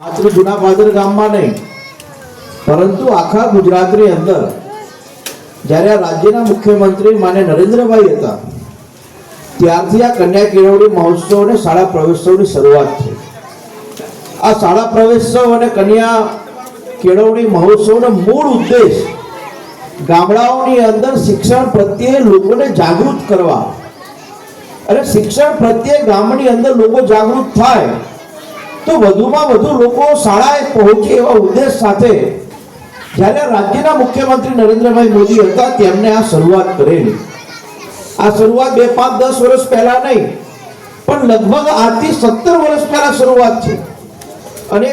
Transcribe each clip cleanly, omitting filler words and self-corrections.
માત્ર જૂના પાદર ગામમાં નહીં પરંતુ આખા ગુજરાતની અંદર જ્યારે રાજ્યના મુખ્યમંત્રી માન્ય નરેન્દ્રભાઈ હતા ત્યારથી આ કન્યા કેળવણી મહોત્સવ અને શાળા પ્રવેશોત્સવની શરૂઆત થઈ। આ શાળા પ્રવેશોત્સવ અને કન્યા કેળવણી મહોત્સવનો મૂળ ઉદ્દેશ ગામડાઓની અંદર શિક્ષણ પ્રત્યે લોકોને જાગૃત કરવા અને શિક્ષણ પ્રત્યે ગામની અંદર લોકો જાગૃત થાય તો વધુમાં વધુ લોકો શાળાએ પહોંચે એવા ઉદ્દેશ સાથે જ્યારે રાજ્યના મુખ્યમંત્રી નરેન્દ્રભાઈ મોદી હતા તેમણે આ શરૂઆત કરેલી। આ શરૂઆત 2, 5, 10 વર્ષ પહેલા નહીં પણ લગભગ 8 થી 17 વર્ષ પહેલા શરૂઆત છે અને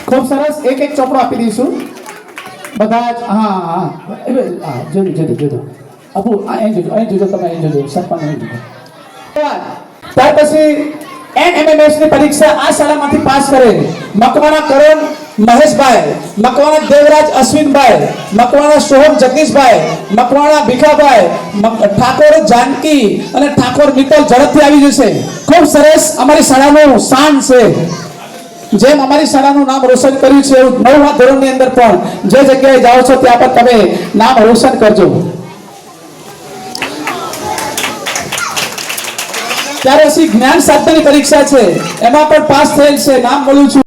खूब सरस एक एक ચોપડો આપી દઈશું બધા જ। હા જોજો અપુ અહીં જોજો તમે અહીં જોજો સરપંચ અહીં જોજો। ત્યાર પછી NMMS ની પરીક્ષા આ શાળામાંથી પાસ કરે મકવાણા કરણ મહેશભાઈ, મકવાણા દેવરાજ અશ્વિનભાઈ, મકવાણા સોહમ જગદીશભાઈ, મકવાણા ભીખાભાઈ, ઠાકોર જાનકી અને ઠાકોર મિત્તલ ઝડપથી આવી જશે। ખૂબ સરસ અમારી શાળાનું શાન છે। જેમ અમારી શાળાનું નામ રોશન કર્યું છે એવું 9મા ધોરણની અંદર પણ જે જગ્યાએ જાઓ છો ત્યાં પર તમે નામ રોશન કરજો। ત્યારે પછી જ્ઞાન સાધનાની પરીક્ષા છે એમાં પણ પાસ થયેલ છે, નામ મળ્યું છે।